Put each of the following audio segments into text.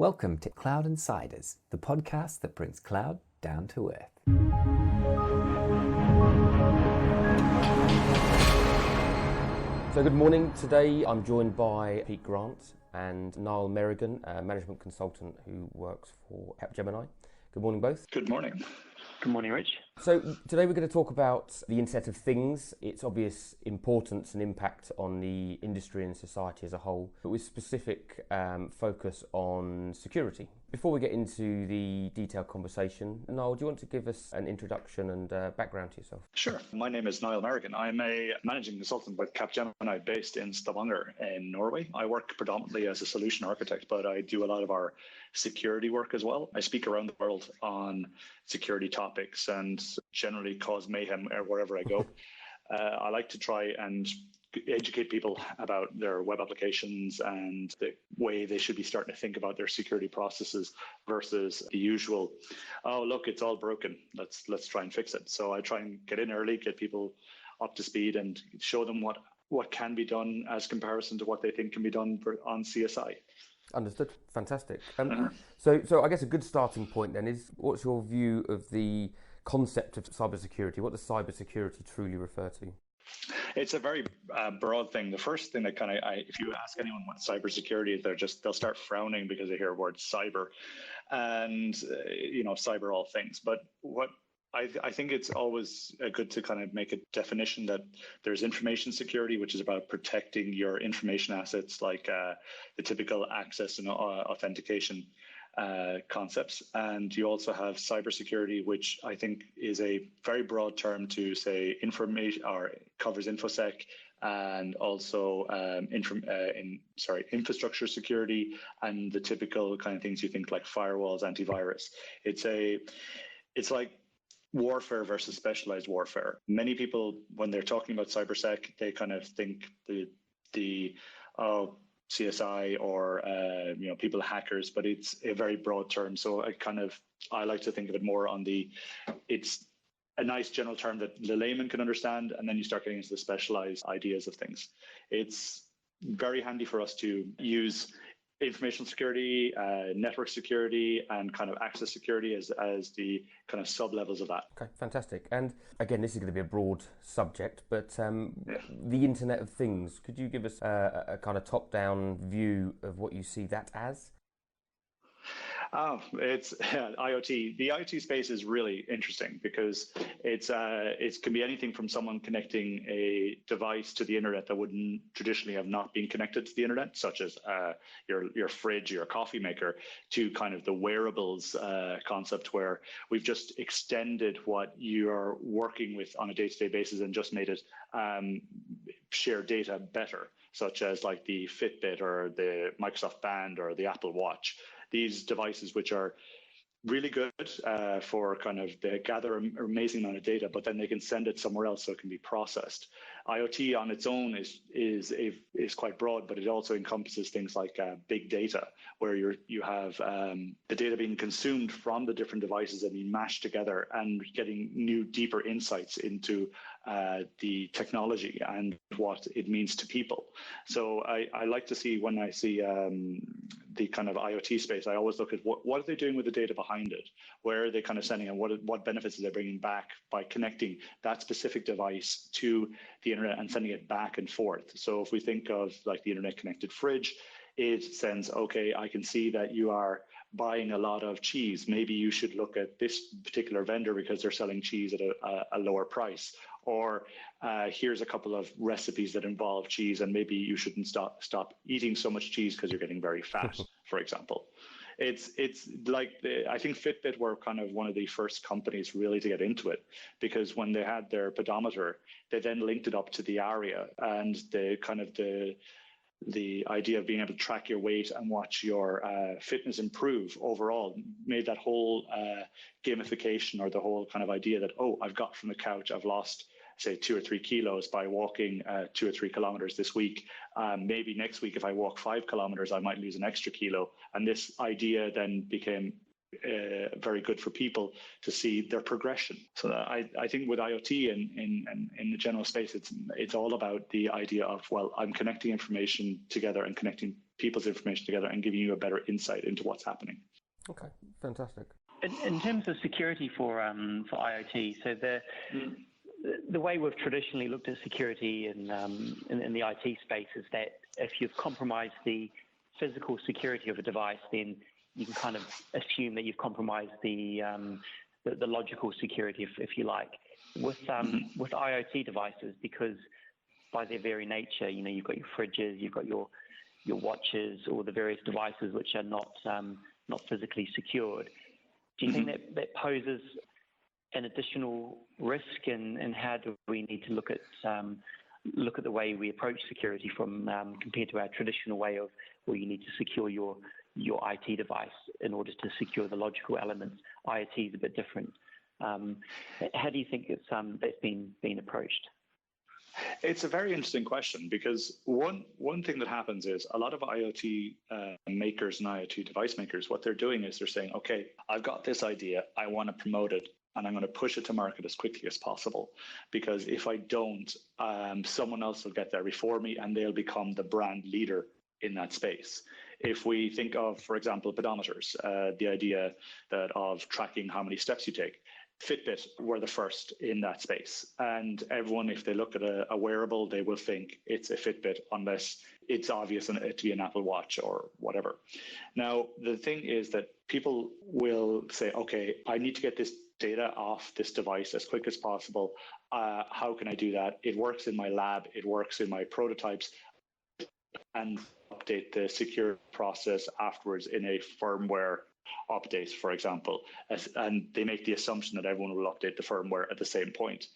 Welcome to Cloud Insiders, the podcast that brings cloud down to earth. So good morning. Today I'm joined by Pete Grant and Niall Merrigan, a management consultant who works for Capgemini. Good morning both. Good morning. Good morning, Rich. So today we're going to talk about the Internet of Things, its obvious importance and impact on the industry and society as a whole, but with specific focus on security. Before we get into the detailed conversation, Niall, do you want to give us an introduction and background to yourself? Sure. My name is Niall Merrigan. I'm a managing consultant with Capgemini based in Stavanger in Norway. I work predominantly as a solution architect, but I do a lot of our security work as well. I speak around the world on security topics and generally cause mayhem wherever I go. I like to try and educate people about their web applications and the way they should be starting to think about their security processes versus the usual, oh, look, it's all broken. Let's try and fix it. So I try and get in early, get people up to speed and show them what can be done as comparison to what they think can be done on CSI. Understood. Fantastic. So I guess a good starting point then is, what's your view of the concept of cybersecurity? What does cybersecurity truly refer to? It's a very broad thing. The first thing that if you ask anyone what cybersecurity is, they'll start frowning because they hear the word cyber, and cyber all things. But what I think it's always good to kind of make a definition that there's information security, which is about protecting your information assets, like the typical access and authentication concepts. And you also have cybersecurity, which I think is a very broad term to say information, or covers InfoSec and also infrastructure security and the typical kind of things you think like firewalls, antivirus. It's like warfare versus specialized warfare. Many people, when they're talking about cybersec, they kind of think the CSI or people hackers, but it's a very broad term. So I like to think of it more on it's a nice general term that the layman can understand, and then you start getting into the specialized ideas of things. It's very handy for us to use information security, network security, and kind of access security as the kind of sub-levels of that. Okay, fantastic. And again, this is going to be a broad subject, but the Internet of Things, could you give us a kind of top-down view of what you see that as? It's IoT. The IoT space is really interesting because it can be anything from someone connecting a device to the internet that wouldn't traditionally have not been connected to the internet, such as your fridge, your coffee maker, to kind of the wearables concept where we've just extended what you're working with on a day-to-day basis and just made it share data better, such as like the Fitbit or the Microsoft Band or the Apple Watch. These devices, which are really good for they gather an amazing amount of data, but then they can send it somewhere else so it can be processed. IoT on its own is quite broad, but it also encompasses things like big data, where you have the data being consumed from the different devices and being mashed together and getting new, deeper insights into the technology and what it means to people. So I like to see, when I see the kind of IoT space, I always look at what are they doing with the data behind it? Where are they kind of sending, and what benefits are they bringing back by connecting that specific device to the internet and sending it back and forth? So if we think of like the internet connected fridge, it sends, okay, I can see that you are buying a lot of cheese. Maybe you should look at this particular vendor because they're selling cheese at a lower price. Or here's a couple of recipes that involve cheese, and maybe you shouldn't stop eating so much cheese because you're getting very fat, for example. It's like I think Fitbit were kind of one of the first companies really to get into it, because when they had their pedometer, they then linked it up to the ARIA, and the idea of being able to track your weight and watch your fitness improve overall made that whole gamification, or the whole kind of idea that, oh, I've got from the couch, I've lost, say, 2 or 3 kilos by walking 2 or 3 kilometers this week. Maybe next week, if I walk 5 kilometers, I might lose an extra kilo. And this idea then became very good for people to see their progression. So that I think with IoT and in the general space, it's all about the idea of, well, I'm connecting information together and connecting people's information together and giving you a better insight into what's happening. Okay, fantastic. In terms of security for IoT, so the way we've traditionally looked at security in the IT space is that if you've compromised the physical security of a device, then you can kind of assume that you've compromised the logical security, if you like. With IoT devices, because by their very nature, you've got your fridges, you've got your watches, or the various devices which are not physically secured. Do you think that poses an additional risk, and how do we need to look at the way we approach security from compared to our traditional way of where you need to secure your IT device in order to secure the logical elements? IoT is a bit different. How do you think that's been approached? It's a very interesting question, because one thing that happens is a lot of IoT makers and IoT device makers, what they're doing is they're saying, okay, I've got this idea, I want to promote it, and I'm going to push it to market as quickly as possible, because if I don't, someone else will get there before me and they'll become the brand leader in that space. If we think of, for example, pedometers, the idea of tracking how many steps you take, Fitbit were the first in that space. And everyone, if they look at a wearable, they will think it's a Fitbit unless it's obvious to be an Apple Watch or whatever. Now, the thing is that people will say, okay, I need to get this data off this device as quick as possible. How can I do that? It works in my lab. It works in my prototypes. And update the secure process afterwards in a firmware update, for example, and they make the assumption that everyone will update the firmware at the same point.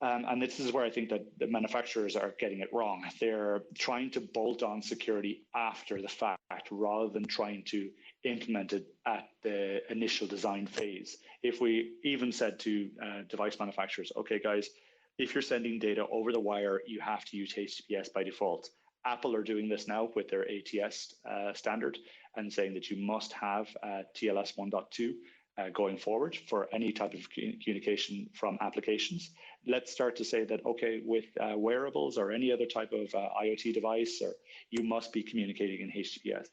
And this is where I think that the manufacturers are getting it wrong. They're trying to bolt on security after the fact rather than trying to implement it at the initial design phase. If we even said to device manufacturers, okay, guys, if you're sending data over the wire, you have to use HTTPS by default. Apple are doing this now with their ATS standard and saying that you must have TLS 1.2 going forward for any type of communication from applications. Let's start to say that, okay, with wearables or any other type of IoT device, or you must be communicating in HTTPS.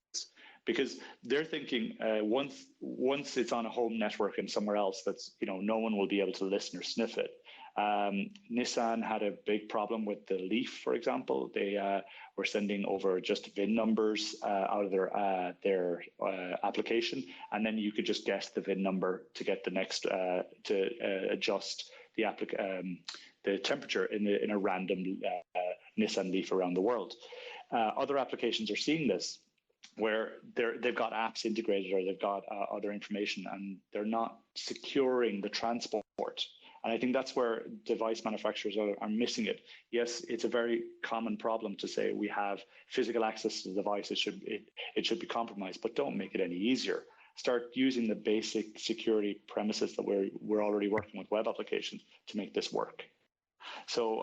Because they're thinking once it's on a home network and somewhere else, that's, no one will be able to listen or sniff it. Nissan had a big problem with the Leaf, for example. They were sending over just VIN numbers out of their application, and then you could just guess the VIN number to get the next to adjust the temperature in a random Nissan Leaf around the world. Other applications are seeing this, where they've got apps integrated or they've got other information, and they're not securing the transport. And I think that's where device manufacturers are missing it. Yes, it's a very common problem to say we have physical access to the device. It should be compromised, but don't make it any easier. Start using the basic security premises that we're already working with web applications to make this work. So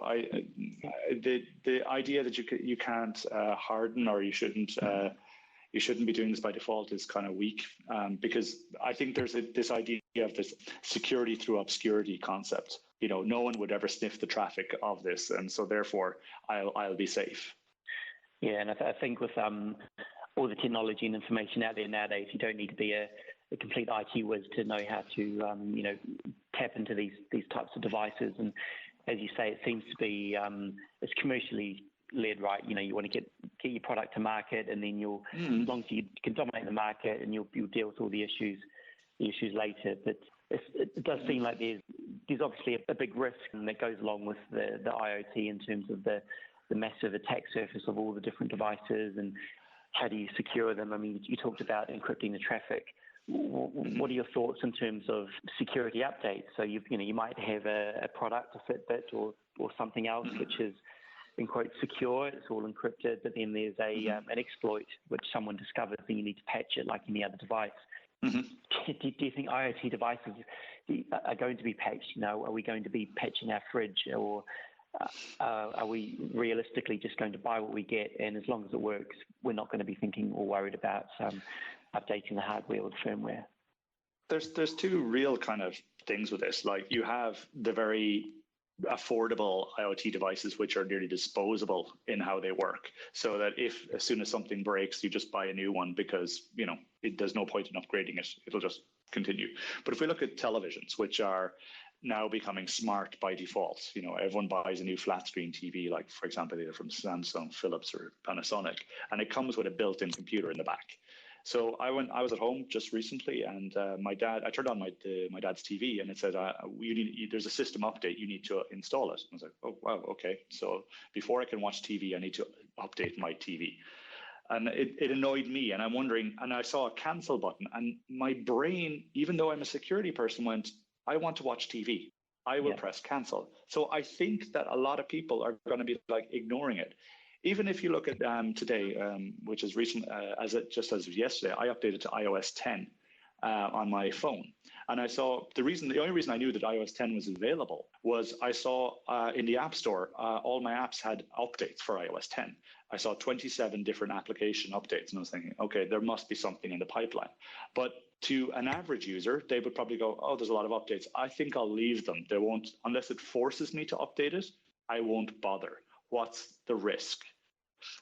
the idea that you can't harden, or you shouldn't be doing this by default is kind of weak, because I think there's this idea of this security through obscurity concept. No one would ever sniff the traffic of this, and so therefore I'll be safe. Yeah, and I think with all the technology and information out there nowadays, you don't need to be a complete IT whiz to know how to tap into these types of devices. And as you say, it seems to be it's commercially led, right? You want to get your product to market, and then as long as you can dominate the market, and you'll deal with all the issues later. But it does seem like there's obviously a big risk that goes along with the IoT in terms of the massive attack surface of all the different devices, and how do you secure them? I mean, you talked about encrypting the traffic. What are your thoughts in terms of security updates? So you might have a product, a Fitbit or something else which is, in quote, secure, it's all encrypted, but then there's an exploit which someone discovers, and you need to patch it like any other device. Do you think IoT devices are going to be patched? Are we going to be patching our fridge, or are we realistically just going to buy what we get, and as long as it works, we're not going to be thinking or worried about updating the hardware or the firmware? there's two real kind of things with this. Like you have the very affordable IoT devices, which are nearly disposable in how they work. So that if as soon as something breaks, you just buy a new one because, there's no point in upgrading it. It'll just continue. But if we look at televisions, which are now becoming smart by default, everyone buys a new flat screen TV, like for example, either from Samsung, Philips or Panasonic, and it comes with a built-in computer in the back. So I was at home just recently, and I turned on my dad's TV, and it said, there's a system update, you need to install it. I was like, oh, wow, okay. So before I can watch TV, I need to update my TV. And it annoyed me, and I'm wondering, and I saw a cancel button, and my brain, even though I'm a security person, went, I want to watch TV. I will press cancel. So I think that a lot of people are going to be like ignoring it. Even if you look at today, which is recent, just as of yesterday, I updated to iOS 10 on my phone. And I saw the only reason I knew that iOS 10 was available was I saw in the App Store, all my apps had updates for iOS 10. I saw 27 different application updates, and I was thinking, okay, there must be something in the pipeline. But to an average user, they would probably go, oh, there's a lot of updates. I think I'll leave them. They won't, unless it forces me to update it, I won't bother. What's the risk?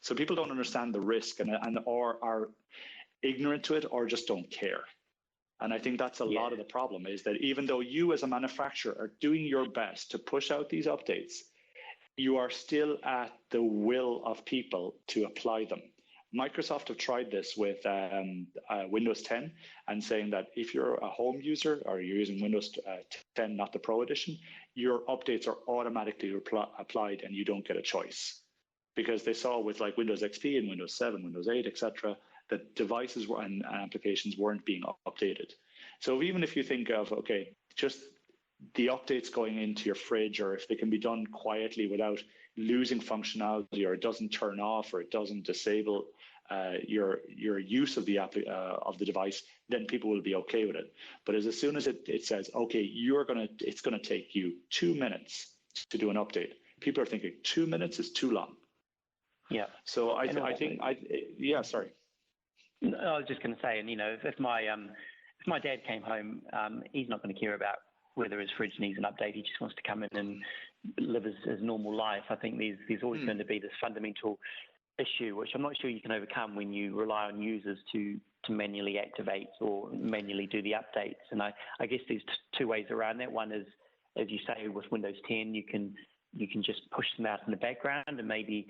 So people don't understand the risk or are ignorant to it or just don't care. And I think that's a lot of the problem, is that even though you as a manufacturer are doing your best to push out these updates, you are still at the will of people to apply them. Microsoft have tried this with Windows 10 and saying that if you're a home user or you're using Windows 10, not the Pro Edition, your updates are automatically applied and you don't get a choice. Because they saw with like Windows XP and Windows 7, Windows 8, etc., that devices and applications weren't being updated. So even if you think of, okay, just the updates going into your fridge, or if they can be done quietly without losing functionality, or it doesn't turn off, or it doesn't disable your use of the device, then people will be okay with it. But as soon as it says, okay, it's gonna take you 2 minutes to do an update, people are thinking 2 minutes is too long. Yeah. So I think sorry. No, I was just going to say, and if my dad came home, he's not going to care about whether his fridge needs an update. He just wants to come in and live his normal life. I think there's always going to be this fundamental issue, which I'm not sure you can overcome when you rely on users to manually activate or manually do the updates. And I guess there's two ways around that. One is, as you say, with Windows 10, you can just push them out in the background, and maybe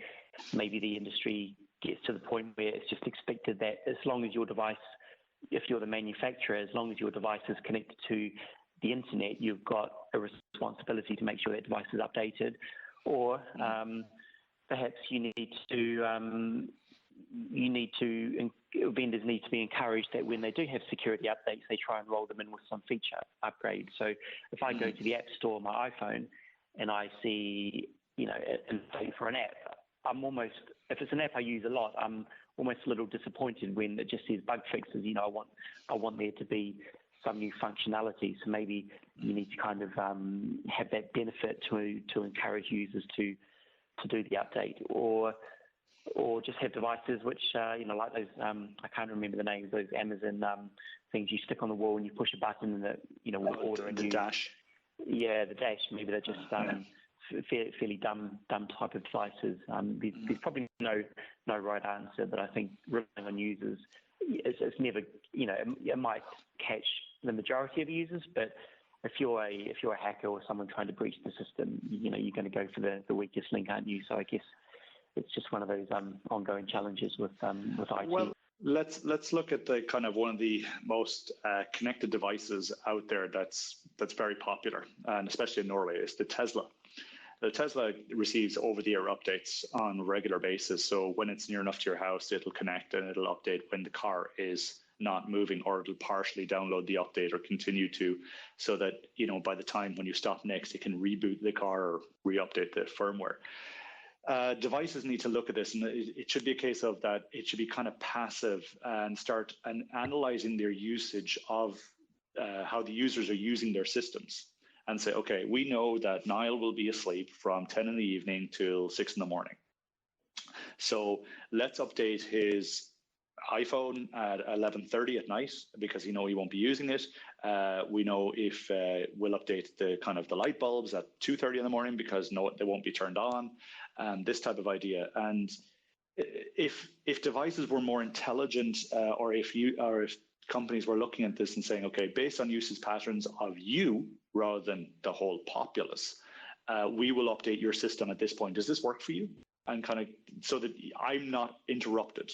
the industry gets to the point where it's just expected that as long as your device, if you're the manufacturer, as long as your device is connected to the internet, you've got a responsibility to make sure that device is updated. Or perhaps vendors need to be encouraged that when they do have security updates, they try and roll them in with some feature upgrade. So if I go to the App Store on my iPhone and I see, an update for an app, if it's an app I use a lot, I'm almost a little disappointed when it just says bug fixes. I want there to be some new functionality. So maybe you need to kind of have that benefit to encourage users to do the update, or just have devices which like those I can't remember the names, those Amazon things you stick on the wall and you push a button and it will order a new Dash. Yeah, the Dash. Maybe they're just fairly dumb type of devices. There's probably no right answer, but I think relying on users, it's never, it might catch the majority of users, but if you're a hacker or someone trying to breach the system, you're going to go for the weakest link, aren't you? So I guess it's just one of those ongoing challenges with IT. Well, let's look at the kind of one of the most connected devices out there that's very popular, and especially in Norway, is the Tesla. The Tesla receives over-the-air updates on a regular basis. So when it's near enough to your house, it'll connect and it'll update when the car is not moving, or it'll partially download the update or continue to, so that, by the time when you stop next, it can reboot the car or re-update the firmware. Devices need to look at this, and it should be a case of that it should be kind of passive and start analyzing their usage of how the users are using their systems, and say, okay, we know that Niall will be asleep from 10 in the evening till 6 in the morning. So let's update his iPhone at 11:30 at night because he won't be using it. We know if we'll update the kind of the light bulbs at 2:30 in the morning because they won't be turned on, and this type of idea. And if devices were more intelligent, or if companies were looking at this and saying, okay, based on usage patterns of you rather than the whole populace, we will update your system at this point. Does this work for you? And kind of so that I'm not interrupted.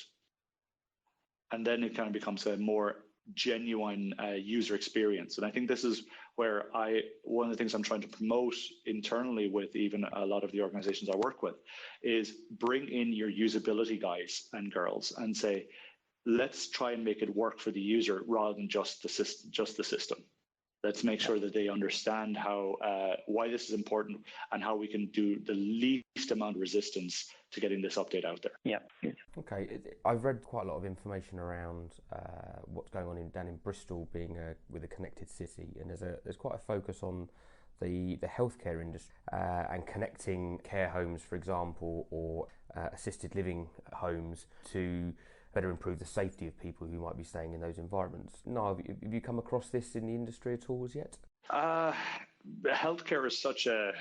And then it kind of becomes a more genuine user experience. And I think this is where one of the things I'm trying to promote internally with even a lot of the organizations I work with is bring in your usability guys and girls and say, let's try and make it work for the user rather than just the system. Let's make sure that they understand why this is important and how we can do the least amount of resistance to getting this update out there. Yeah. Okay, I've read quite a lot of information around what's going on down in Bristol, being with a connected city, and there's quite a focus on the healthcare industry and connecting care homes, for example, or assisted living homes to better improve the safety of people who might be staying in those environments. Niall, have you come across this in the industry at all as yet? Healthcare is such a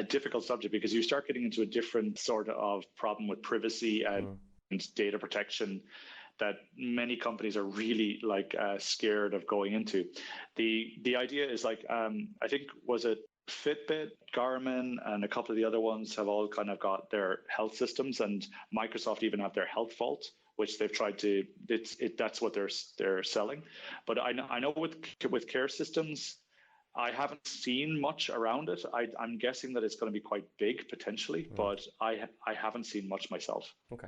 difficult subject because you start getting into a different sort of problem with privacy and data protection that many companies are really scared of going into. The idea is I think was it Fitbit, Garmin, and a couple of the other ones have all kind of got their health systems, and Microsoft even have their Health Vault, which they've tried to. That's what they're selling. But I know with care systems, I haven't seen much around it. I'm guessing that it's going to be quite big potentially, but I haven't seen much myself. Okay.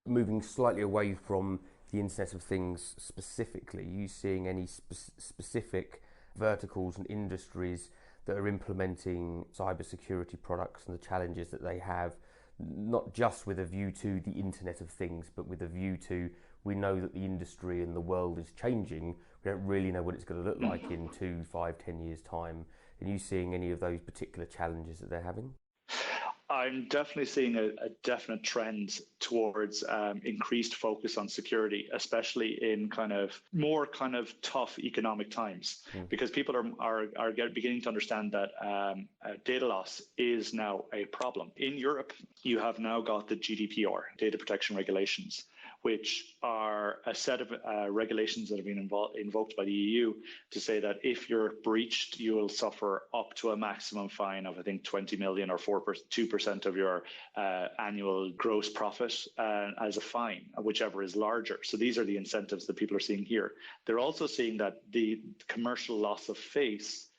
Moving slightly away from the Internet of Things specifically, are you seeing any specific verticals and industries that are implementing cybersecurity products and the challenges that they have, not just with a view to the Internet of Things, but with a view to, we know that the industry and the world is changing. We don't really know what it's going to look like in 2, 5, 10 years' time. Are you seeing any of those particular challenges that they're having? I'm definitely seeing a definite trend towards increased focus on security, especially in more tough economic times, because people are beginning to understand that data loss is now a problem. In Europe, you have now got the GDPR, data protection regulations, which are a set of regulations that have been invoked by the EU to say that if you're breached, you will suffer up to a maximum fine of, I think, 20 million or 2% of your annual gross profit as a fine, whichever is larger. So these are the incentives that people are seeing here. They're also seeing that the commercial loss of face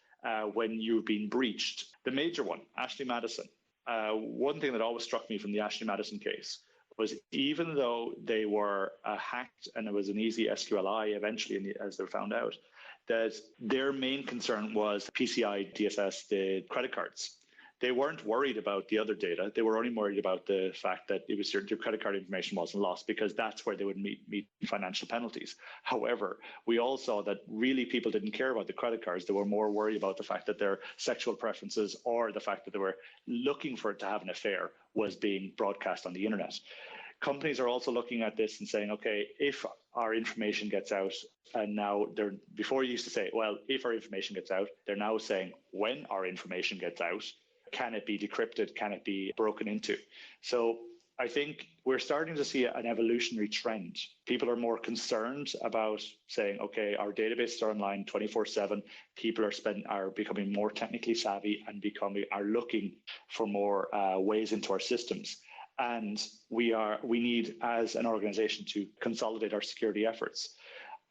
when you've been breached. The major one, Ashley Madison. One thing that always struck me from the Ashley Madison case was even though they were hacked and it was an easy SQLI eventually, as they found out, that their main concern was PCI DSS, the credit cards. They weren't worried about the other data. They were only worried about the fact that it was your credit card information wasn't lost, because that's where they would meet financial penalties. However, we all saw that really people didn't care about the credit cards. They were more worried about the fact that their sexual preferences or the fact that they were looking for it to have an affair was being broadcast on the internet. Companies are also looking at this and saying, okay, if our information gets out, and now before you used to say, well, if our information gets out, they're now saying when our information gets out, can it be decrypted? Can it be broken into? So I think we're starting to see an evolutionary trend. People are more concerned about saying, okay, our databases are online 24/7. People are becoming more technically savvy and are looking for more ways into our systems. And we need, as an organization, to consolidate our security efforts.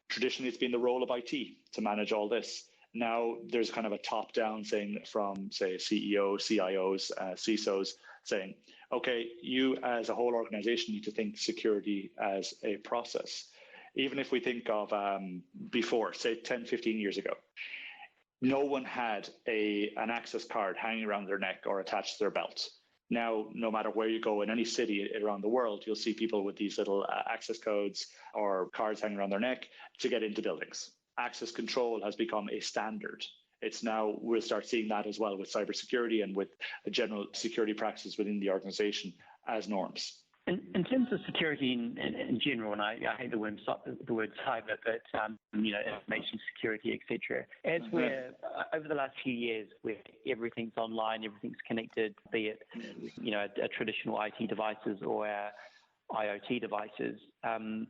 Traditionally, it's been the role of IT to manage all this. Now there's kind of a top-down thing from, say, CEOs, CIOs, CISOs saying, okay, you as a whole organization need to think security as a process. Even if we think of before, say 10, 15 years ago, no one had an access card hanging around their neck or attached to their belt. Now, no matter where you go in any city around the world, you'll see people with these little access codes or cards hanging around their neck to get into buildings. Access control has become a standard. We'll start seeing that as well with cybersecurity and with general security practices within the organization as norms. In terms of security in general, and I hate the word cyber, but information security, etc. As we're over the last few years, where everything's online, everything's connected, be it a traditional IT devices or our IoT devices. On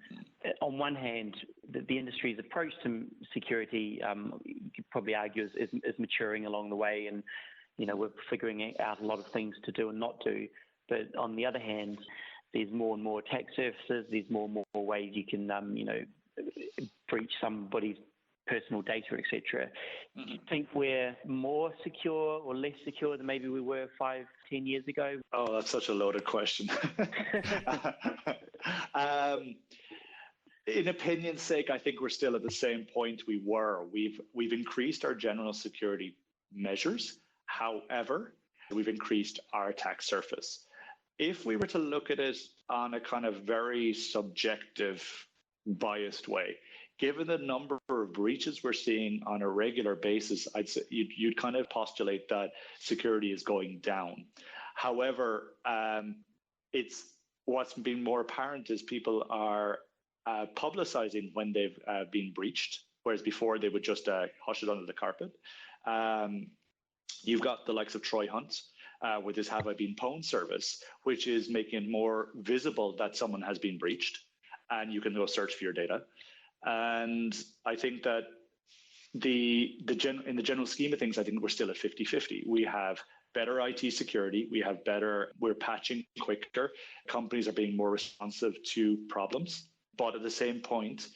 one hand, the industry's approach to security, you could probably argue, is maturing along the way, and we're figuring out a lot of things to do and not do. But on the other hand, there's more and more attack surfaces. There's more and more ways you can, breach somebody's personal data, etc. Do you think we're more secure or less secure than maybe we were 5-10 years ago? Oh, that's such a loaded question. In opinion's sake, I think we're still at the same point we were. We've increased our general security measures. However, we've increased our attack surface. If we were to look at it on a kind of very subjective, biased way, given the number of breaches we're seeing on a regular basis, I'd say you'd kind of postulate that security is going down. However, it's what's been more apparent is people are publicizing when they've been breached, whereas before they would just hush it under the carpet. You've got the likes of Troy Hunt with his Have I Been Pwned service, which is making it more visible that someone has been breached, and you can go search for your data. And I think that in the general scheme of things, I think we're still at 50-50. We have better IT security. We're patching quicker. Companies are being more responsive to problems. But at the same point,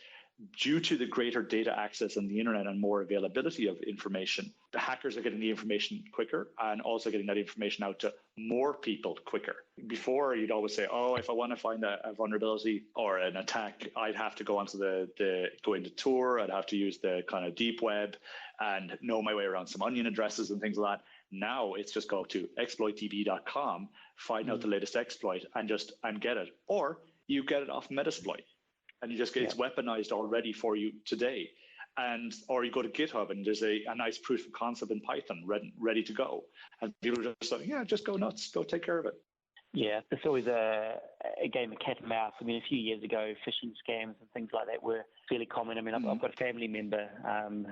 due to the greater data access on the internet and more availability of information, the hackers are getting the information quicker and also getting that information out to more people quicker. Before, you'd always say, oh, if I want to find a vulnerability or an attack, I'd have to go onto go into Tor, I'd have to use the kind of deep web and know my way around some onion addresses and things like that. Now it's just go to exploitdb.com, find out the latest exploit and get it. Or you get it off Metasploit. And you just get it's weaponized already for you today. Or you go to GitHub and there's a nice proof of concept in Python ready to go. And people are just saying, just go nuts, go take care of it. Yeah, it's always a game of cat and mouse. I mean, a few years ago, phishing scams and things like that were fairly common. I mean, I've got a family member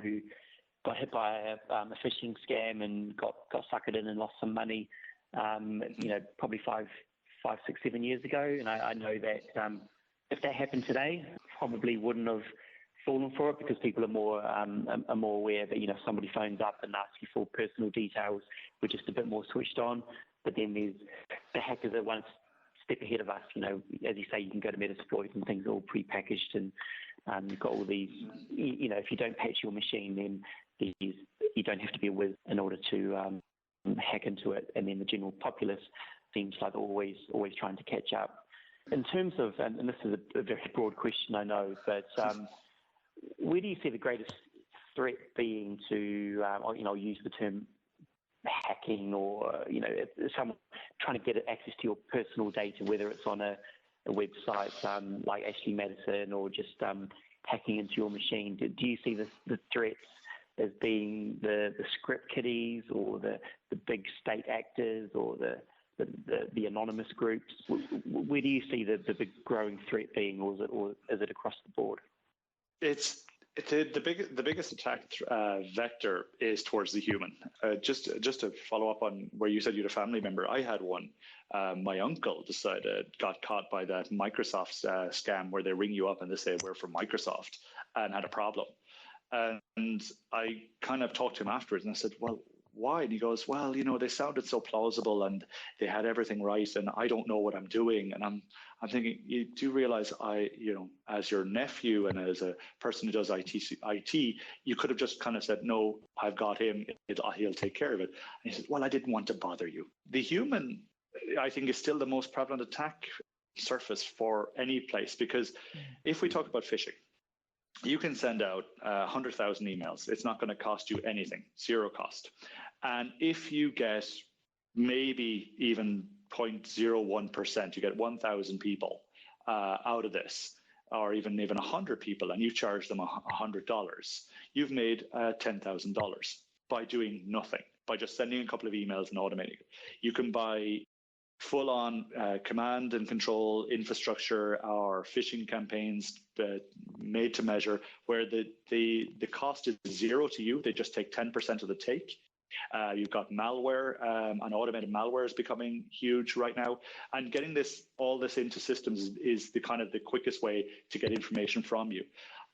who got hit by a phishing scam and got suckered in and lost some money, probably 5, 6, 7 years ago. And I know that if that happened today, probably wouldn't have fallen for it because people are more aware that if somebody phones up and asks you for personal details, we're just a bit more switched on. But then there's the hackers that one step ahead of us. As you say, you can go to Metasploit and things are all prepackaged, and you've got all these. If you don't patch your machine, then you don't have to be a whiz in order to hack into it. And then the general populace seems like always trying to catch up. In terms of, and this is a very broad question, I know, but where do you see the greatest threat being to, I'll use the term hacking, or someone trying to get access to your personal data, whether it's on a website like Ashley Madison or just hacking into your machine? Do you see the threats as being the script kiddies or the big state actors or the anonymous groups? Where do you see the big growing threat being, or is it across the board? It's the biggest attack vector is towards the human. Just to follow up on where you said you had a family member, I had one. My uncle got caught by that Microsoft scam where they ring you up and they say we're from Microsoft, and had a problem. And I kind of talked to him afterwards and I said, well, why? And he goes, well, they sounded so plausible and they had everything right, and I don't know what I'm doing. And I'm thinking, you do realize as your nephew and as a person who does IT, you could have just kind of said, no, I've got him, he'll take care of it. And he said, well, I didn't want to bother you. The human, I think, is still the most prevalent attack surface for any place, because if we talk about phishing, you can send out 100,000 emails. It's not going to cost you anything, zero cost. And if you get maybe even 0.01%, you get 1,000 people out of this, or even 100 people, and you charge them $100, you've made $10,000 by doing nothing, by just sending a couple of emails and automating it. You can buy full-on command and control infrastructure or phishing campaigns made to measure, where the cost is zero to you. They just take 10% of the take. You've got malware, and automated malware is becoming huge right now. And getting all this into systems is the quickest way to get information from you.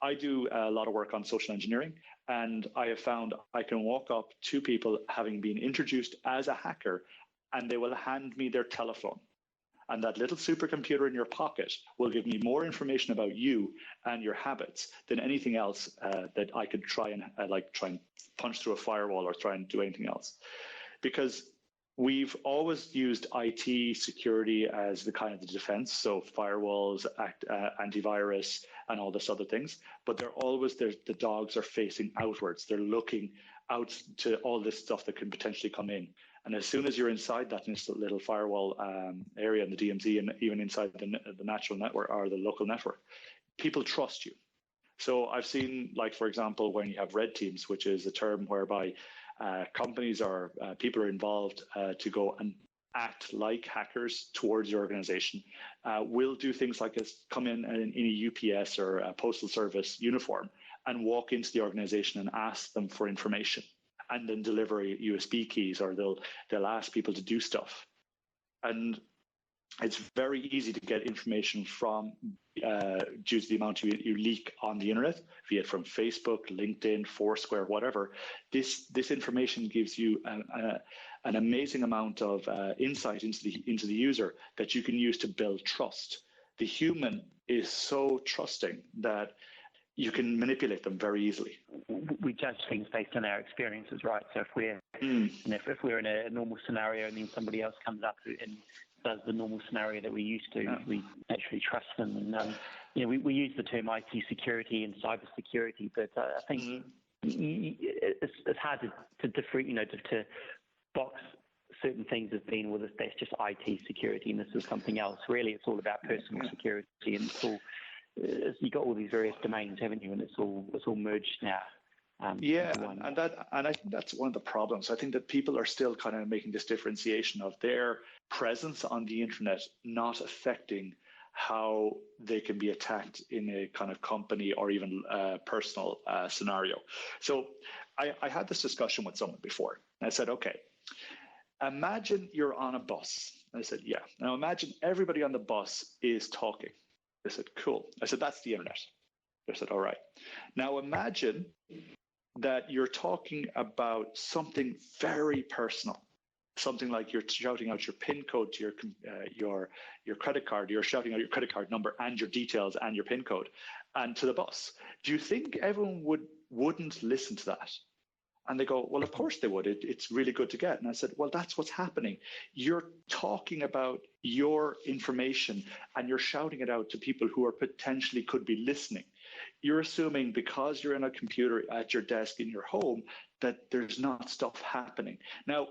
I do a lot of work on social engineering, and I have found I can walk up to people having been introduced as a hacker, and they will hand me their telephone. And that little supercomputer in your pocket will give me more information about you and your habits than anything else that I could try and punch through a firewall or try and do anything else. Because we've always used IT security as the defense, so firewalls, antivirus, and all this other things. But the dogs are facing outwards. They're looking out to all this stuff that can potentially come in. And as soon as you're inside that little firewall area in the DMZ, and even inside the natural network or the local network, people trust you. So I've seen, for example, when you have red teams, which is a term whereby companies or people are involved to go and act like hackers towards your organization, will do things like this, come in a UPS or a postal service uniform and walk into the organization and ask them for information, and then deliver USB keys, or they'll ask people to do stuff. And it's very easy to get information from due to the amount you leak on the internet, be it from Facebook, LinkedIn, Foursquare, whatever. This information gives you an amazing amount of insight into the user that you can use to build trust. The human is so trusting that you can manipulate them very easily. We judge things based on our experiences, right? So if we're in a normal scenario and then somebody else comes up and does the normal scenario that we're used to, we naturally trust them. And we use the term IT security and cybersecurity, but I think it's hard to to box certain things as being, well, that's just IT security and this is something else. Really, it's all about personal security, and it's all. You've got all these various domains, haven't you? And it's all merged now. And I think that's one of the problems. I think that people are still kind of making this differentiation of their presence on the internet not affecting how they can be attacked in a kind of company or even personal scenario. So I had this discussion with someone before. And I said, okay, imagine you're on a bus. And I said, yeah. Now imagine everybody on the bus is talking. They said, cool. I said, that's the internet. They said, all right. Now imagine that you're talking about something very personal, something like you're shouting out your PIN code to your credit card. You're shouting out your credit card number and your details and your PIN code and to the bus. Do you think everyone wouldn't listen to that? And they go, well, of course they would. It's really good to get. And I said, well, that's what's happening. You're talking about your information and you're shouting it out to people who are potentially could be listening. You're assuming because you're in a computer at your desk in your home that there's not stuff happening. Now,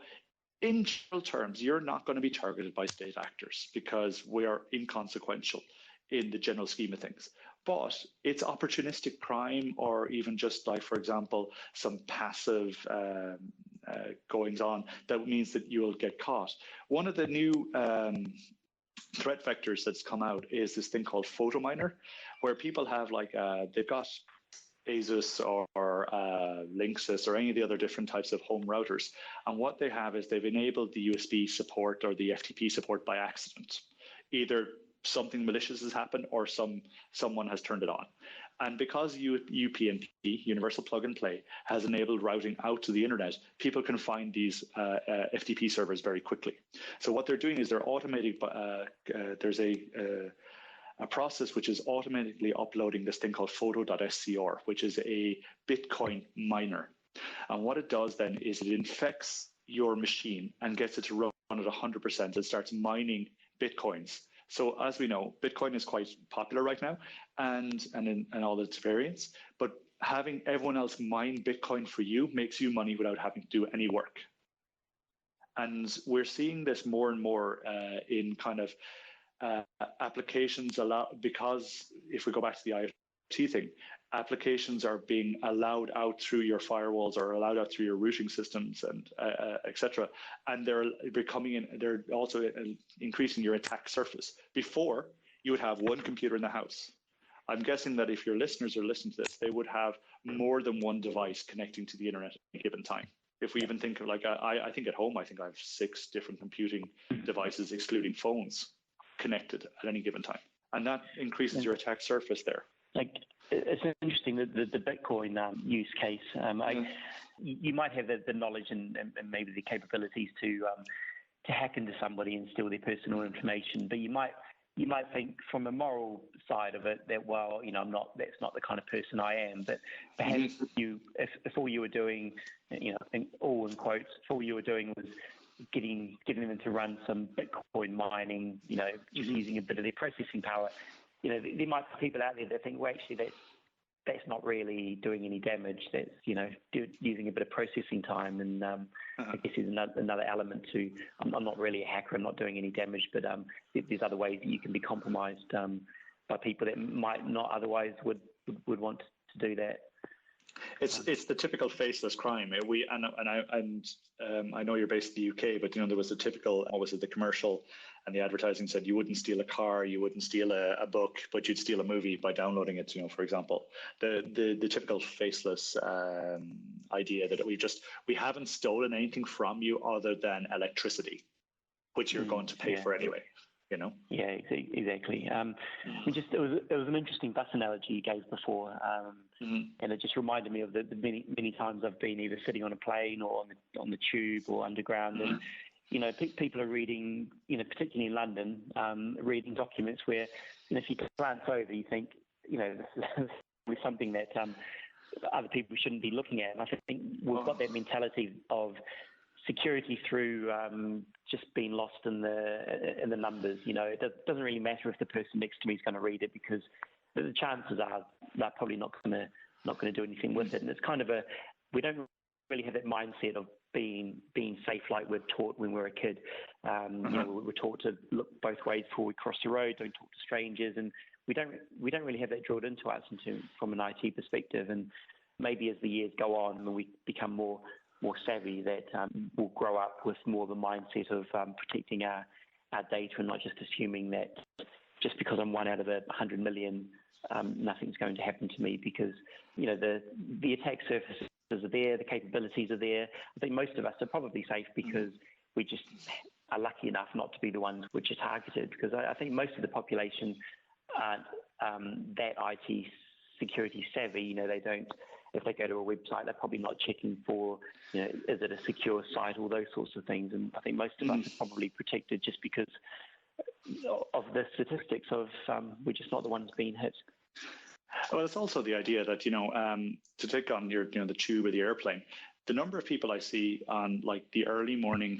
in general terms, you're not going to be targeted by state actors because we are inconsequential in the general scheme of things. But it's opportunistic crime, or even just for example, some passive goings on that means that you'll get caught. One of the new threat vectors that's come out is this thing called photo miner, where people have they've got Asus or Linksys or any of the other different types of home routers. And what they have is they've enabled the USB support or the FTP support by accident. Either something malicious has happened or someone has turned it on. And because UPnP, Universal Plug and Play, has enabled routing out to the internet, people can find these FTP servers very quickly. So what they're doing is they're automating, there's a process which is automatically uploading this thing called photo.scr, which is a Bitcoin miner. And what it does then is it infects your machine and gets it to run at 100%. It starts mining Bitcoins. So as we know, Bitcoin is quite popular right now and in all its variants, but having everyone else mine Bitcoin for you makes you money without having to do any work. And we're seeing this more and more in kind of applications because if we go back to the IoT thing, applications are being allowed out through your firewalls or allowed out through your routing systems and etc. And they're also increasing your attack surface. Before, you would have one computer in the house. I'm guessing that if your listeners are listening to this, they would have more than one device connecting to the internet at any given time. If we even think of like, I think at home, I think I have 6 different computing devices, excluding phones, connected at any given time. And that increases your attack surface there. Like, it's interesting that the Bitcoin use case. You might have the knowledge and maybe the capabilities to hack into somebody and steal their personal information, but you might think from a moral side of it that, well, that's not the kind of person I am. But perhaps if all you were doing, all in quotes, if all you were doing was getting them to run some Bitcoin mining, just using a bit of their processing power, there might be people out there that think, well, actually, that's not really doing any damage. That's, using a bit of processing time. And I guess there's another element to, I'm not really a hacker, I'm not doing any damage, but there's other ways that you can be compromised by people that might not otherwise would want to do that. It's the typical faceless crime. I know you're based in the UK, but there was a typical, the commercial and the advertising said you wouldn't steal a car, you wouldn't steal a book, but you'd steal a movie by downloading it. For example, the typical faceless idea that we haven't stolen anything from you other than electricity, which you're going to pay for anyway. Yeah, exactly. It was an interesting bus analogy you gave before, and it just reminded me of the many times I've been either sitting on a plane or on the tube or underground, and people are reading, particularly in London, reading documents where, if you glance over, you think, with something that other people shouldn't be looking at. And I think we've got that mentality of security through just being lost in the numbers. It doesn't really matter if the person next to me is going to read it, because the chances are they're probably not going to do anything with it. And it's kind of we don't really have that mindset of being safe like we're taught when we're a kid. We're taught to look both ways before we cross the road, don't talk to strangers, and we don't really have that drilled into us from an IT perspective. And maybe as the years go on and we become more savvy, that we'll grow up with more of a mindset of protecting our data and not just assuming that just because I'm one out of 100 million, nothing's going to happen to me, because the attack surfaces are there, the capabilities are there. I think most of us are probably safe because we just are lucky enough not to be the ones which are targeted, because I think most of the population aren't that IT security savvy. They don't. If they go to a website, they're probably not checking for, is it a secure site, all those sorts of things. And I think most of us are probably protected just because of the statistics of we're just not the ones being hit. Well, it's also the idea that, to take on the tube or the airplane, the number of people I see on like the early morning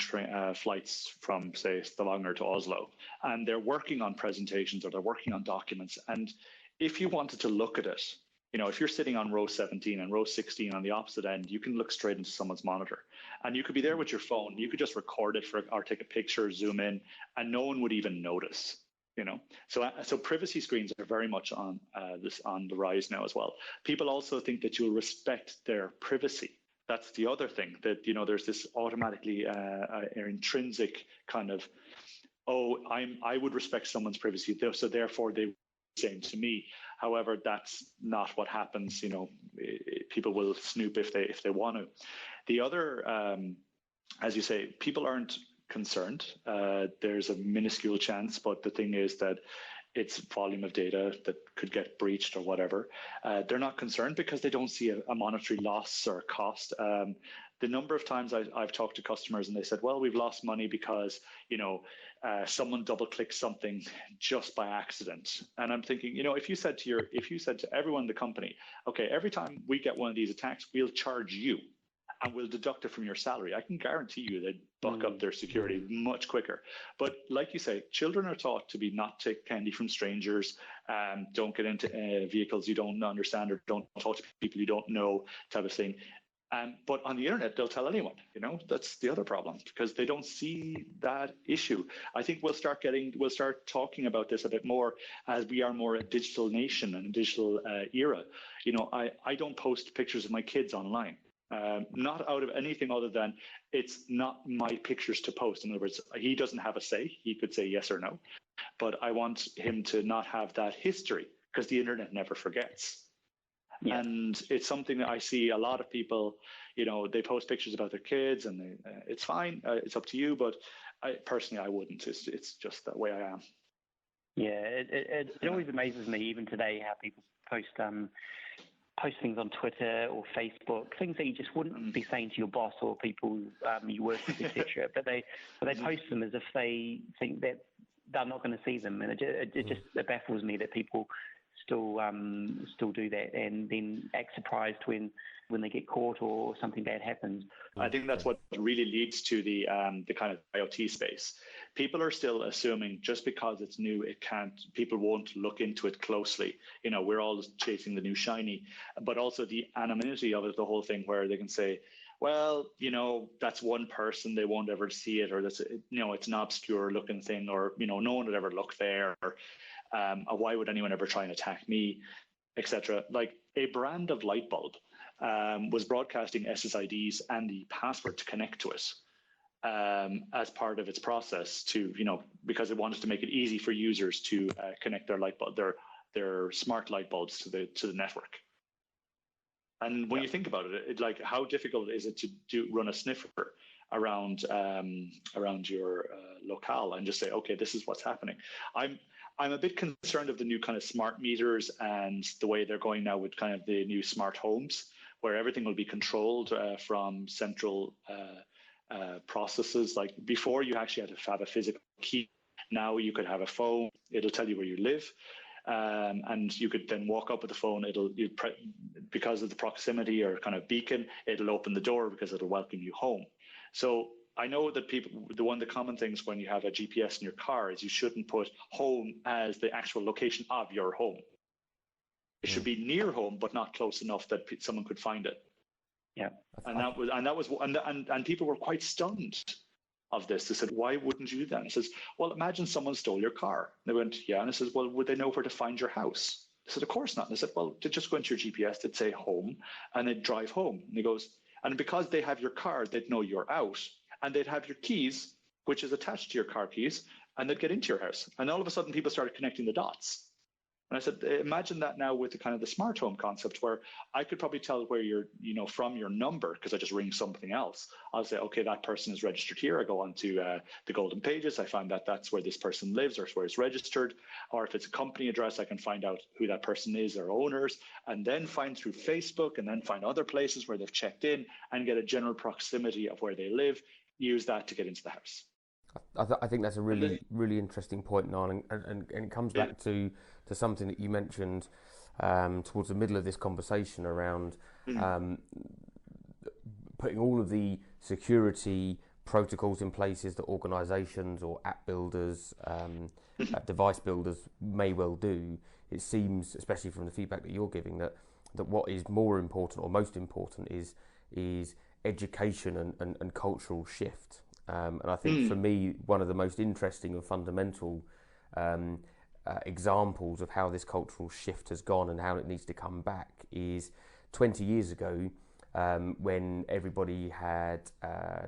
flights from, say, Stavanger to Oslo, and they're working on presentations or they're working on documents. And if you wanted to look at it, if you're sitting on row 17 and row 16 on the opposite end, you can look straight into someone's monitor, and you could be there with your phone. You could just record it or take a picture, zoom in, and no one would even notice. So privacy screens are very much on the rise now as well. People also think that you'll respect their privacy. That's the other thing, that there's this automatically intrinsic kind of, I would respect someone's privacy, so therefore they same to me. However, that's not what happens. People will snoop if they want to. The other, as you say, people aren't concerned. There's a minuscule chance, but the thing is that it's volume of data that could get breached or whatever. They're not concerned because they don't see a monetary loss or cost. The number of times I've talked to customers and they said, well, we've lost money because, someone double-clicked something just by accident. And I'm thinking, if you said to everyone in the company, okay, every time we get one of these attacks, we'll charge you and we'll deduct it from your salary, I can guarantee you they'd buck up their security much quicker. But like you say, children are taught to not take candy from strangers, don't get into vehicles you don't understand or don't talk to people you don't know, type of thing. But on the internet, they'll tell anyone. That's the other problem, because they don't see that issue. I think we'll start talking about this a bit more as we are more a digital nation and a digital era. I don't post pictures of my kids online. Not out of anything other than it's not my pictures to post. In other words, he doesn't have a say. He could say yes or no, but I want him to not have that history, because the internet never forgets. Yeah. And it's something that I see a lot of people, they post pictures about their kids, and it's fine. It's up to you. But I wouldn't. It's just the way I am. Yeah, it always amazes me, even today, how people post things on Twitter or Facebook, things that you just wouldn't be saying to your boss or people you work with, etc. But they post them as if they think that they're not going to see them, and it just baffles me that people still do that and then act surprised when they get caught or something bad happens. I think that's what really leads to the kind of IoT space. People are still assuming just because it's new, people won't look into it closely. We're all chasing the new shiny, but also the anonymity of it, the whole thing where they can say, well, that's one person, they won't ever see it, or that's, it's an obscure looking thing, or, no one would ever look there, or why would anyone ever try and attack me, etc. Like a brand of light bulb was broadcasting SSIDs and the password to connect to it as part of its process to, because it wanted to make it easy for users to connect their light bulb, their smart light bulbs to the network. And when you think about it, like how difficult is it to run a sniffer around your locale and just say, okay, this is what's happening. I'm a bit concerned of the new kind of smart meters and the way they're going now with kind of the new smart homes, where everything will be controlled from central processes. Like before, you actually had to have a physical key. Now you could have a phone. It'll tell you where you live. And you could then walk up with the phone. Because of the proximity or kind of beacon, it'll open the door because it'll welcome you home. So I know that one of the common things when you have a GPS in your car is you shouldn't put home as the actual location of your home. It should be near home, but not close enough that someone could find it. Yeah, and people were quite stunned of this. They said, "Why wouldn't you do that?" And I says, "Well, imagine someone stole your car." And they went, "Yeah." And I says, "Well, would they know where to find your house?" They said, "Of course not." And I said, "Well, they just go into your GPS, they'd say home, and they'd drive home." And he goes, "And because they have your car, they'd know you're out, and they'd have your keys, which is attached to your car keys, and they'd get into your house." And all of a sudden, people started connecting the dots. And I said, imagine that now with the kind of the smart home concept, where I could probably tell where you're, from your number, because I just ring something else. I'll say, okay, that person is registered here. I go on to the golden pages. I find that that's where this person lives or where it's registered. Or if it's a company address, I can find out who that person is, their owners, and then find through Facebook and then find other places where they've checked in and get a general proximity of where they live. Use that to get into the house. I think that's a really, really interesting point, Niall, and it comes back to something that you mentioned towards the middle of this conversation around putting all of the security protocols in places that organisations or app builders, device builders may well do. It seems, especially from the feedback that you're giving, that what is more important or most important is education and cultural shift. And I think for me, one of the most interesting and fundamental examples of how this cultural shift has gone and how it needs to come back is 20 years ago, when everybody had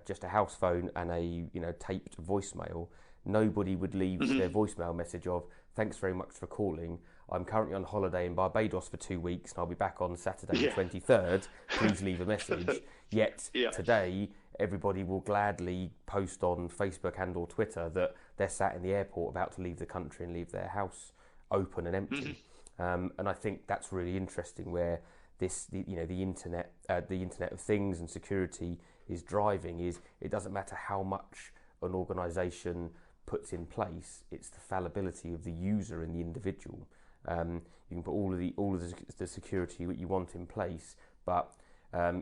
just a house phone and a taped voicemail. Nobody would leave their voicemail message of, "Thanks very much for calling. I'm currently on holiday in Barbados for 2 weeks and I'll be back on Saturday the 23rd. Please leave a message." Yet today, everybody will gladly post on Facebook and or Twitter that they're sat in the airport about to leave the country and leave their house open and empty. And I think that's really interesting, where the internet of things and security is driving. Is it doesn't matter how much an organisation puts in place, it's the fallibility of the user and the individual. You can put all of the security that you want in place, but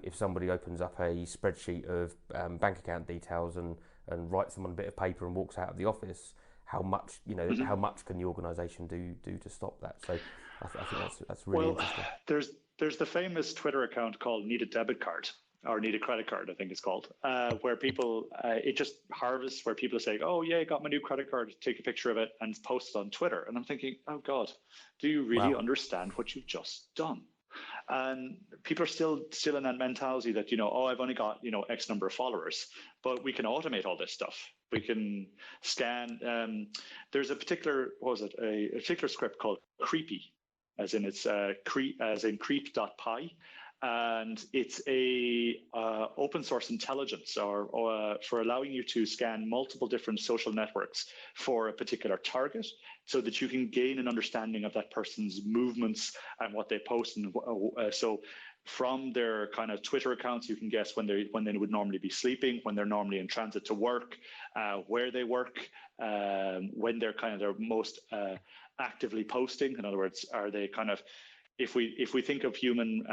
if somebody opens up a spreadsheet of bank account details and writes them on a bit of paper and walks out of the office, how much can the organisation do to stop that? So I think that's really interesting. There's the famous Twitter account called Need a Debit Card, or need a credit card, I think it's called, where people, it just harvests where people say, oh yeah, I got my new credit card, take a picture of it and post it on Twitter. And I'm thinking, oh God, do you really understand what you've just done? And people are still in that mentality that, oh, I've only got, X number of followers, but we can automate all this stuff. We can scan. There's a particular, a particular script called Creepy, as in it's creep.py. And it's a open source intelligence or for allowing you to scan multiple different social networks for a particular target, so that you can gain an understanding of that person's movements and what they post. And so from their kind of Twitter accounts, you can guess when they would normally be sleeping, when they're normally in transit to work, where they work, when they're kind of their most actively posting. In other words, are they kind of, if we think of human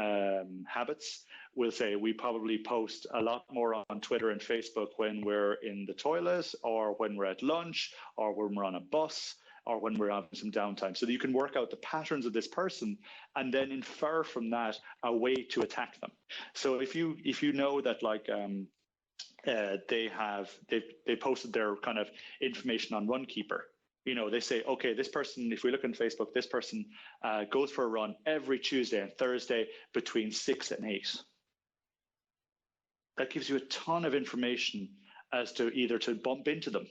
habits, we'll say we probably post a lot more on Twitter and Facebook when we're in the toilet, or when we're at lunch, or when we're on a bus, or when we're having some downtime. So that you can work out the patterns of this person and then infer from that a way to attack them. So if you know that they posted their kind of information on Runkeeper. They say, okay, this person, if we look on Facebook, this person goes for a run every Tuesday and Thursday between 6 and 8. That gives you a ton of information as to either to bump into them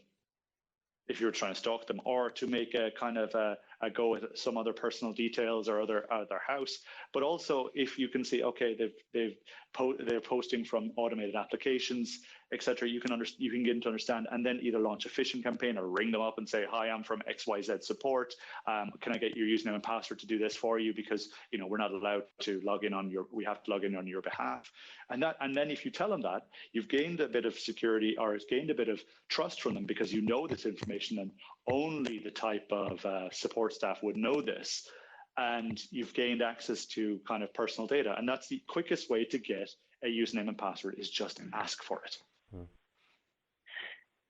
if you're trying to stalk them, or to make a kind of a go with some other personal details or their house. But also, if you can see, okay, they're posting from automated applications, etc., you can get to understand, and then either launch a phishing campaign or ring them up and say, hi, I'm from XYZ support. Can I get your username and password to do this for you? Because we're not allowed to log in we have to log in on your behalf. And then if you tell them that, you've gained a bit of security, or it's gained a bit of trust from them, because you know this information and only the type of support staff would know this. And you've gained access to kind of personal data. And that's the quickest way to get a username and password, is just ask for it.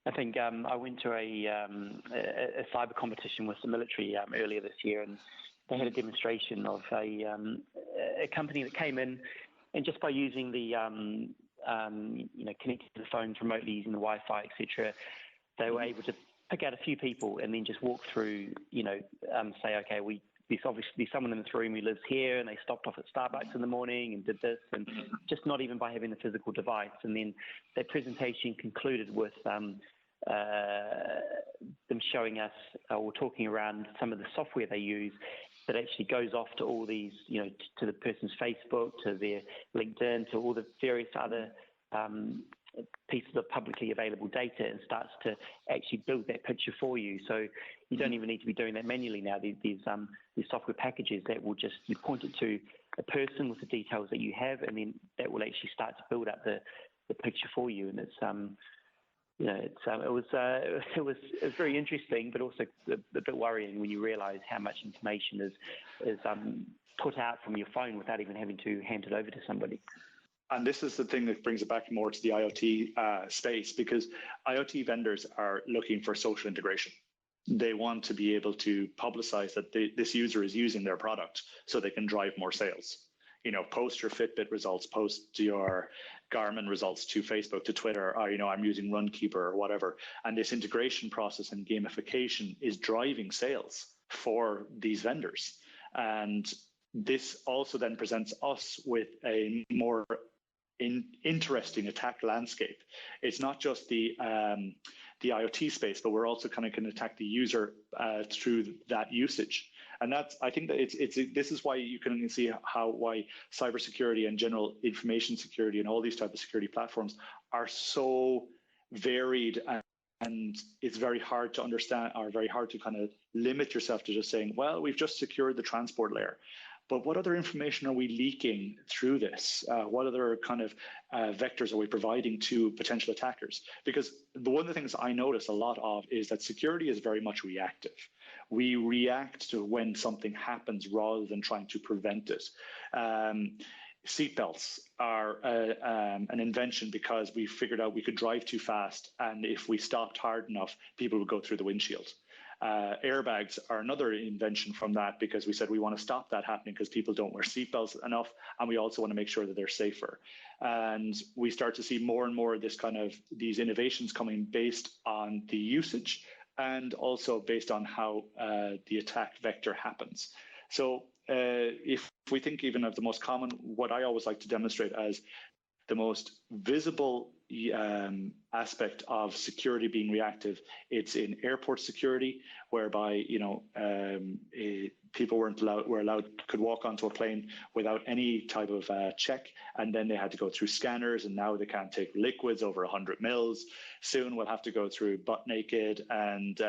I think I went to a cyber competition with the military earlier this year, and they had a demonstration of a company that came in, and just by using the connecting to the phones remotely using the Wi-Fi, etc., they were able to pick out a few people and then just walk through, say, okay, there's obviously someone in this room who lives here, and they stopped off at Starbucks in the morning and did this, and just not even by having the physical device. And then their presentation concluded with them showing us or talking around some of the software they use that actually goes off to all these, to the person's Facebook, to their LinkedIn, to all the various other pieces of publicly available data, and starts to actually build that picture for you. So you don't even need to be doing that manually now. These software packages that will just point it to a person with the details that you have, and then that will actually start to build up the picture for you. And it's it was very interesting, but also a bit worrying when you realise how much information is put out from your phone without even having to hand it over to somebody. And this is the thing that brings it back more to the IoT space, because IoT vendors are looking for social integration. They want to be able to publicize that this user is using their product so they can drive more sales. Post your Fitbit results, post your Garmin results to Facebook, to Twitter, or, I'm using Runkeeper or whatever. And this integration process and gamification is driving sales for these vendors. And this also then presents us with a more interesting attack landscape. It's not just the IoT space, but we're also kind of can attack the user through that usage. And I think that this is why you can see why cybersecurity and general information security and all these type of security platforms are so varied, and it's very hard to understand, or very hard to kind of limit yourself to just saying, well, we've just secured the transport layer. But what other information are we leaking through this? What other kind of vectors are we providing to potential attackers? Because one of the things I notice a lot of is that security is very much reactive. We react to when something happens rather than trying to prevent it. Seatbelts are an invention because we figured out we could drive too fast, and if we stopped hard enough, people would go through the windshield. Airbags are another invention from that, because we said we want to stop that happening because people don't wear seatbelts enough, and we also want to make sure that they're safer. And we start to see more and more of these innovations coming based on the usage and also based on how the attack vector happens. So if we think even of the most common, what I always like to demonstrate as the most visible aspect of security being reactive, it's in airport security, whereby people could walk onto a plane without any type of check, and then they had to go through scanners, and now they can't take liquids over 100 mils. Soon we'll have to go through butt naked and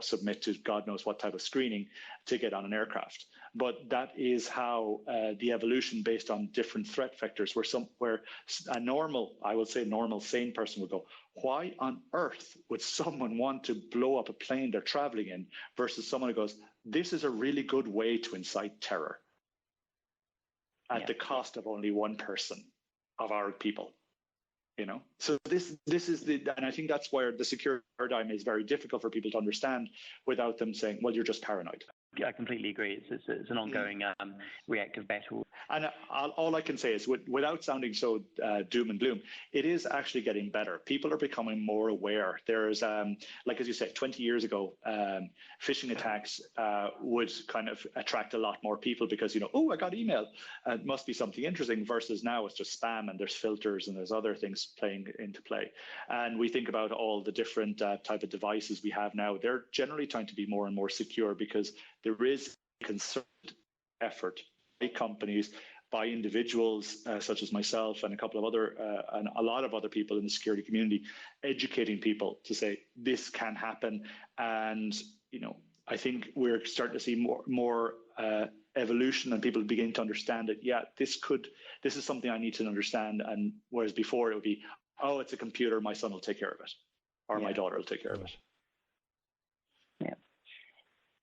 submit to God knows what type of screening to get on an aircraft. But that is how the evolution based on different threat vectors, where a normal sane person would go, why on earth would someone want to blow up a plane they're traveling in, versus someone who goes, this is a really good way to incite terror at the cost of only one person of our people. So this is and I think that's where the security paradigm is very difficult for people to understand without them saying, well, you're just paranoid. I completely agree. It's an ongoing reactive battle. And all I can say is, without sounding so doom and gloom, it is actually getting better. People are becoming more aware. There's, like as you said, 20 years ago, phishing attacks would kind of attract a lot more people because, oh, I got email. It must be something interesting, versus now it's just spam and there's filters and there's other things playing into play. And we think about all the different type of devices we have now. They're generally trying to be more and more secure, because there is concerted effort by companies, by individuals such as myself and a couple of other, and a lot of other people in the security community, educating people to say this can happen. And I think we're starting to see more evolution, and people begin to understand that this is something I need to understand. And whereas before it would be, oh, it's a computer, my son will take care of it, or my daughter will take care of it. Yeah.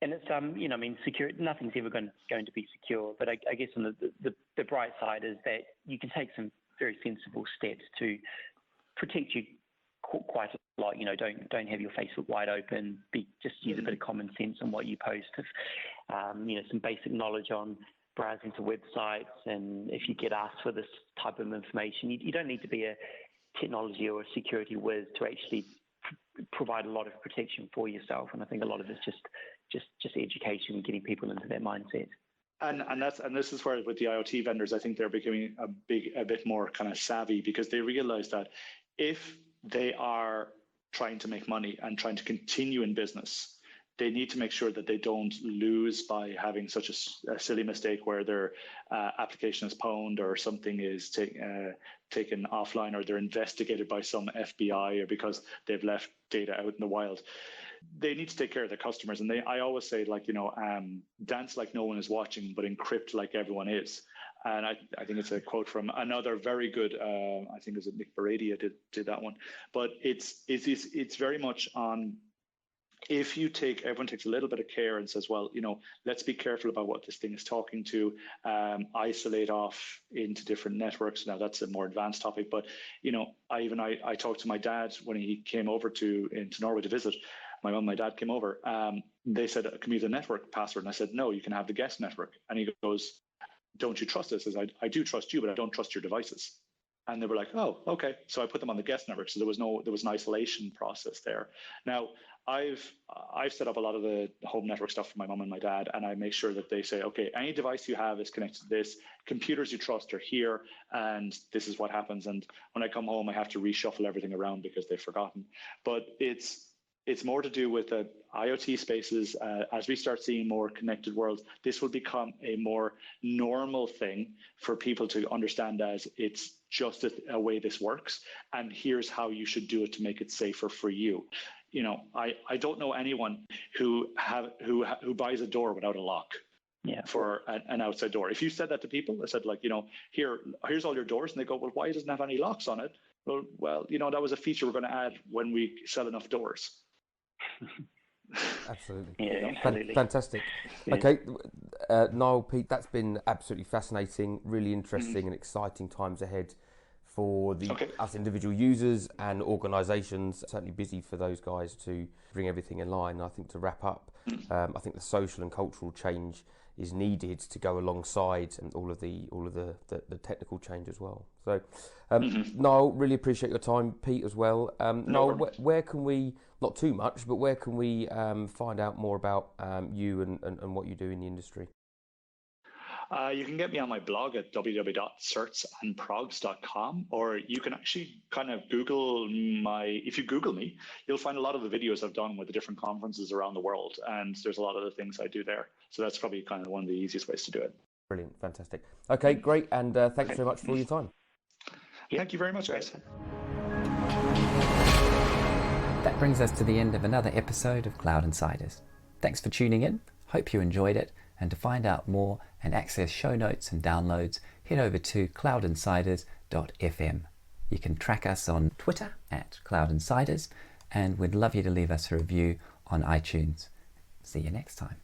And it's secure. Nothing's ever going to be secure. But I guess on the bright side is that you can take some very sensible steps to protect you quite a lot. Don't have your Facebook wide open. Just use a bit of common sense on what you post. Some basic knowledge on browsing to websites, and if you get asked for this type of information, you don't need to be a technology or a security whiz to actually provide a lot of protection for yourself. And I think a lot of it's just education and getting people into their mindset. And this is where, with the IoT vendors, I think they're becoming a bit more kind of savvy, because they realize that if they are trying to make money and trying to continue in business, they need to make sure that they don't lose by having such a silly mistake where their application is pwned, or something is taken offline, or they're investigated by some FBI, or because they've left data out in the wild. They need to take care of their customers. And I always say, dance like no one is watching, but encrypt like everyone is. And I think it's a quote from another very good, I think it was Nick Baradia did that one. But it's very much on, if everyone takes a little bit of care and says, well, let's be careful about what this thing is talking to, isolate off into different networks. Now that's a more advanced topic, but I talked to my dad when he came over into Norway to visit. My mum and my dad came over. They said, can we use a network password? And I said, no, you can have the guest network. And he goes, don't you trust us? I said, I do trust you, but I don't trust your devices. And they were like, oh, okay. So I put them on the guest network. So there was an isolation process there. Now, I've set up a lot of the home network stuff for my mum and my dad, and I make sure that they say, okay, any device you have is connected to this. Computers you trust are here, and this is what happens. And when I come home, I have to reshuffle everything around because they've forgotten. But it's more to do with the IoT spaces. As we start seeing more connected worlds, this will become a more normal thing for people to understand, as it's just a way this works, and here's how you should do it to make it safer for you. I don't know anyone who buys a door without a lock. Yeah. For an outside door. If you said that to people, I said, here's all your doors, and they go, well, why doesn't it have any locks on it? Well, that was a feature we're going to add when we sell enough doors. Absolutely. Yeah, absolutely. Fantastic. Yeah. Okay, Niall, Pete, that's been absolutely fascinating, really interesting and exciting times ahead for us individual users and organisations. Certainly busy for those guys to bring everything in line. I think to wrap up, I think the social and cultural change is needed to go alongside and all of the technical change as well. So, Niall, really appreciate your time. Pete as well. Niall, where can we, not too much, but where can we find out more about you and what you do in the industry? You can get me on my blog at www.certsandprogs.com, or you can actually kind of Google if you Google me, you'll find a lot of the videos I've done with the different conferences around the world, and there's a lot of the things I do there. So that's probably kind of one of the easiest ways to do it. Brilliant, fantastic. Okay, great, and thanks very much for your time. Thank you very much, guys. That brings us to the end of another episode of Cloud Insiders. Thanks for tuning in. Hope you enjoyed it. And to find out more and access show notes and downloads, head over to cloudinsiders.fm. You can track us on Twitter at Cloud Insiders, and we'd love you to leave us a review on iTunes. See you next time.